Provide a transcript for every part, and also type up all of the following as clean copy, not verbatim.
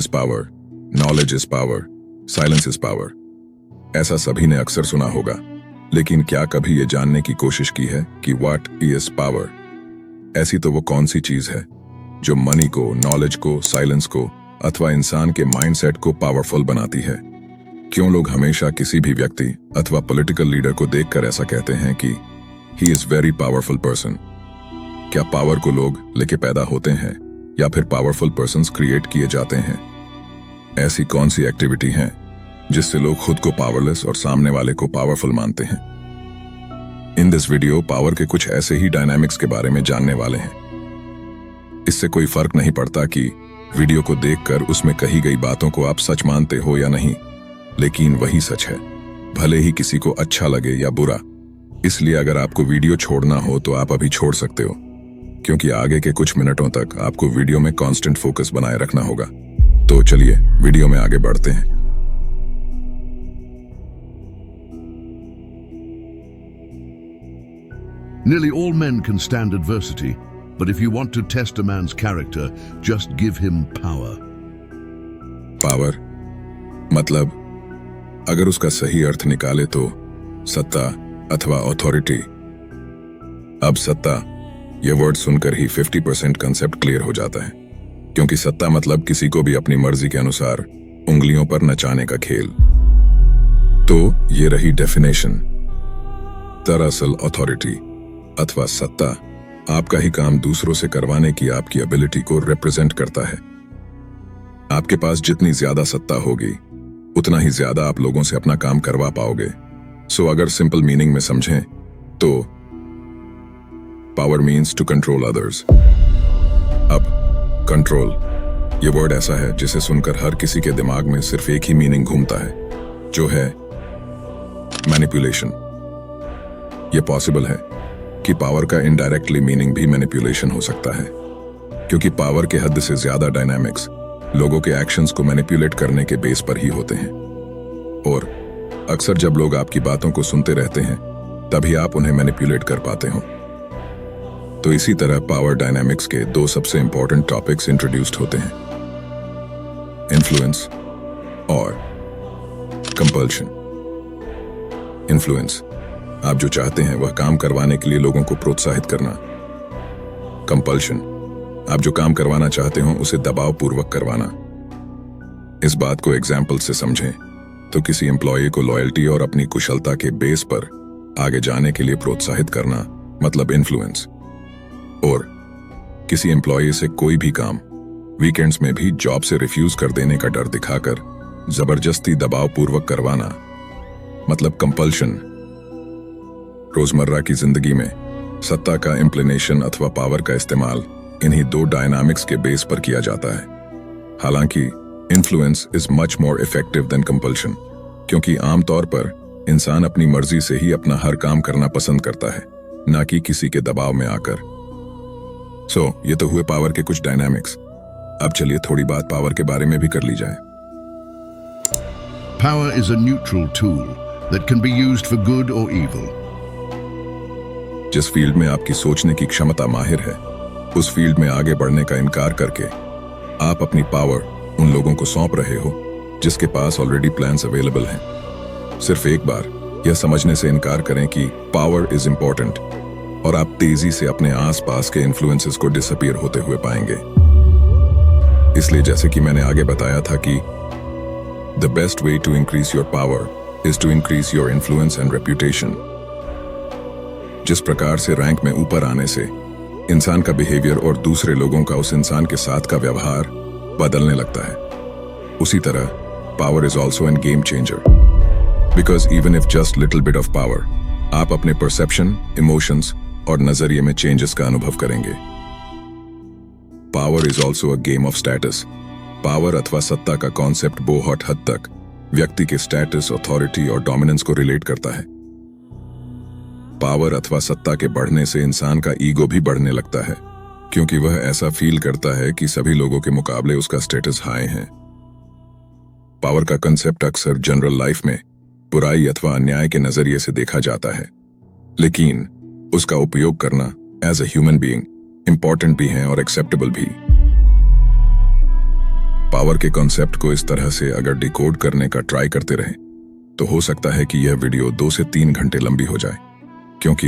Is power, knowledge is power, silence is power. ऐसा सभी ने अक्सर सुना होगा, लेकिन क्या कभी ये जानने की कोशिश की है कि व्हाट इज पावर? ऐसी तो वो कौन सी चीज है जो मनी को, नॉलेज को, साइलेंस को अथवा इंसान के माइंडसेट को पावरफुल बनाती है? क्यों लोग हमेशा किसी भी व्यक्ति अथवा पॉलिटिकल लीडर को देखकर ऐसा कहते हैं कि he is very powerful person? क्या पावर को लोग लेके पैदा होते हैं या फिर पावरफुल पर्सन्स क्रिएट किए जाते हैं? ऐसी कौन सी एक्टिविटी है जिससे लोग खुद को पावरलेस और सामने वाले को पावरफुल मानते हैं? इन दिस वीडियो पावर के कुछ ऐसे ही डायनामिक्स के बारे में जानने वाले हैं। इससे कोई फर्क नहीं पड़ता कि वीडियो को देखकर उसमें कही गई बातों को आप सच मानते हो या नहीं, लेकिन वही सच है, भले ही किसी को अच्छा लगे या बुरा। इसलिए अगर आपको वीडियो छोड़ना हो तो आप अभी छोड़ सकते हो, क्योंकि आगे के कुछ मिनटों तक आपको वीडियो में कांस्टेंट फोकस बनाए रखना होगा। तो चलिए वीडियो में आगे बढ़ते हैं। Nearly all men can stand adversity, but if you want to test a man's character, just give him power. Power मतलब अगर उसका सही अर्थ निकाले तो सत्ता अथवा अथॉरिटी। अब सत्ता यह वर्ड सुनकर ही 50% कंसेप्ट क्लियर हो जाता है, क्योंकि सत्ता मतलब किसी को भी अपनी मर्जी के अनुसार उंगलियों पर नचाने का खेल। तो ये रही डेफिनेशन। दरअसल अथॉरिटी अथवा सत्ता आपका ही काम दूसरों से करवाने की आपकी एबिलिटी को रिप्रेजेंट करता है। आपके पास जितनी ज्यादा सत्ता होगी उतना ही ज्यादा आप लोगों से अपना काम करवा पाओगे। सो अगर सिंपल मीनिंग में समझें तो power means to control others. अब कंट्रोल ये वर्ड ऐसा है जिसे सुनकर हर किसी के दिमाग में सिर्फ एक ही मीनिंग घूमता है, जो है मैनिपुलेशन। ये पॉसिबल है कि पावर का इनडायरेक्टली मीनिंग भी मैनिपुलेशन हो सकता है, क्योंकि पावर के हद से ज्यादा डायनामिक्स लोगों के एक्शंस को मैनिपुलेट करने के बेस पर ही होते हैं। और अक्सर जब लोग आपकी बातों को सुनते रहते हैं तभी आप उन्हें मैनिपुलेट कर पाते हो। तो इसी तरह पावर डायनामिक्स के दो सबसे इंपॉर्टेंट टॉपिक्स इंट्रोड्यूस्ड होते हैं, इन्फ्लुएंस और कंपल्शन। इन्फ्लुएंस आप जो चाहते हैं वह काम करवाने के लिए लोगों को प्रोत्साहित करना। कंपल्शन आप जो काम करवाना चाहते हो उसे दबाव पूर्वक करवाना। इस बात को एग्जाम्पल से समझें तो किसी एम्प्लॉय को लॉयल्टी और अपनी कुशलता के बेस पर आगे जाने के लिए प्रोत्साहित करना मतलब इन्फ्लुएंस। और किसी एम्प्लॉय से कोई भी काम वीकेंड्स में भी जॉब से रिफ्यूज कर देने का डर दिखाकर जबरदस्ती दबाव पूर्वक करवाना मतलब कंपल्शन। रोजमर्रा की जिंदगी में सत्ता का इम्प्लीनेशन अथवा पावर का इस्तेमाल इन्हीं दो डायनामिक्स के बेस पर किया जाता है। हालांकि influence is much more effective than compulsion, क्योंकि आमतौर पर इंसान अपनी मर्जी से ही अपना हर काम करना पसंद करता है, ना कि किसी के दबाव में आकर। ये तो हुए पावर के कुछ डायनामिक्स। अब चलिए थोड़ी बात पावर के बारे में भी कर ली जाए। Power is a neutral tool that can be used for good or evil. जिस फील्ड में आपकी सोचने की क्षमता माहिर है, उस फील्ड में आगे बढ़ने का इनकार करके आप अपनी पावर उन लोगों को सौंप रहे हो जिसके पास ऑलरेडी प्लान्स अवेलेबल हैं। सिर्फ एक बार यह समझने से इनकार करें कि पावर इज इंपॉर्टेंट और आप तेजी से अपने आसपास के इन्फ्लुएंसेस को डिसअपीयर होते हुए पाएंगे। इसलिए जैसे कि मैंने आगे बताया था कि the best way to increase your power is to increase your influence and reputation. जिस प्रकार से रैंक में ऊपर आने से इंसान का बिहेवियर और दूसरे लोगों का उस इंसान के साथ का व्यवहार बदलने लगता है, उसी तरह power is also an game changer. Because even if just little bit of power, आप अपने परसेप्शन, इमोशंस और नजरिए में चेंजेस का अनुभव करेंगे। Power is also a game of status. Power अथवा सत्ता का कॉन्सेप्ट बहुत हद तक व्यक्ति के स्टेटस, अथॉरिटी और डोमिनेंस को रिलेट करता है। पावर अथवा सत्ता के बढ़ने से इंसान का ईगो भी बढ़ने लगता है, क्योंकि वह ऐसा फील करता है कि सभी लोगों के मुकाबले उसका स्टेटस हाई है। पावर का कंसेप्ट अक्सर जनरल लाइफ में बुराई अथवा अन्याय के नजरिए से देखा जाता है, लेकिन उसका उपयोग करना as a human being important भी है और एक्सेप्टेबल भी। पावर के कॉन्सेप्ट को इस तरह से अगर डिकोड करने का ट्राई करते रहें तो हो सकता है कि यह वीडियो 2 से 3 घंटे लंबी हो जाए, क्योंकि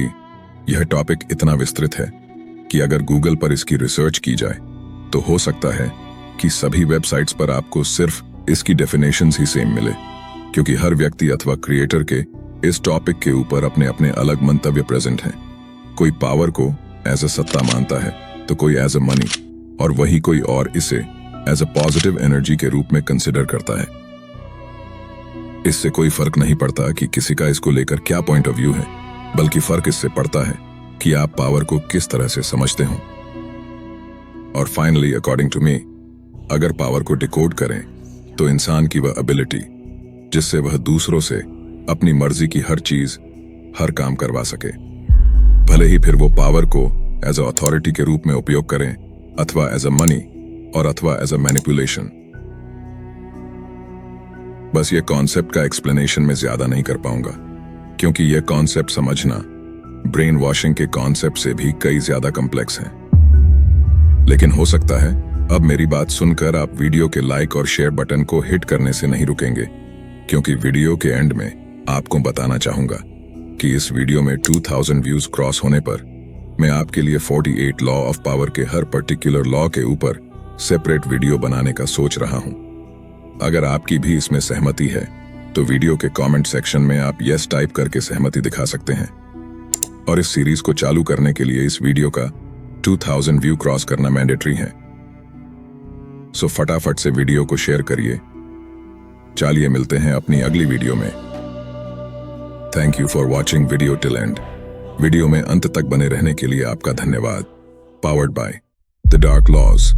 यह टॉपिक इतना विस्तृत है कि अगर गूगल पर इसकी रिसर्च की जाए तो हो सकता है कि सभी वेबसाइट्स पर आपको सिर्फ इसकी डेफिनेशंस ही सेम मिले, क्योंकि हर व्यक्ति अथवा क्रिएटर के इस टॉपिक के ऊपर अपने अपने अलग मंतव्य प्रेजेंट हैं। कोई पावर को एज अ सत्ता मानता है तो कोई एज अ मनी, और वही कोई और इसे एज अ पॉजिटिव एनर्जी के रूप में कंसिडर करता है। इससे कोई फर्क नहीं पड़ता कि किसी का इसको लेकर क्या पॉइंट ऑफ व्यू है, बल्कि फर्क इससे पड़ता है कि आप पावर को किस तरह से समझते हो। और फाइनली, अकॉर्डिंग टू मी, अगर पावर को डिकोड करें तो इंसान की वह एबिलिटी जिससे वह दूसरों से अपनी मर्जी की हर चीज, हर काम करवा सके, भले ही फिर वो पावर को एज अ अथॉरिटी के रूप में उपयोग करें, अथवा एज अ मनी, और अथवा एज अ मैनिपुलेशन। बस ये कॉन्सेप्ट का एक्सप्लेनेशन में ज्यादा नहीं कर पाऊंगा, क्योंकि यह कॉन्सेप्ट समझना ब्रेन वॉशिंग के कॉन्सेप्ट से भी कई ज्यादा कॉम्प्लेक्स है। लेकिन हो सकता है अब मेरी बात सुनकर आप वीडियो के लाइक और शेयर बटन को हिट करने से नहीं रुकेंगे, क्योंकि वीडियो के एंड में आपको बताना चाहूंगा कि इस वीडियो में 2000 व्यूज क्रॉस होने पर मैं आपके लिए 48 लॉ ऑफ पावर के हर पर्टिकुलर लॉ के ऊपर सेपरेट वीडियो बनाने का सोच रहा हूं। अगर आपकी भी इसमें सहमति है तो वीडियो के कमेंट सेक्शन में आप यस टाइप करके सहमति दिखा सकते हैं। और इस सीरीज को चालू करने के लिए इस वीडियो का 2000 व्यू क्रॉस करना मैंडेटरी है। सो फटाफट से वीडियो को शेयर करिए। चलिए मिलते हैं अपनी अगली वीडियो में। Thank you for watching video till end. Video में अंत तक बने रहने के लिए आपका धन्यवाद। Powered by the dark laws.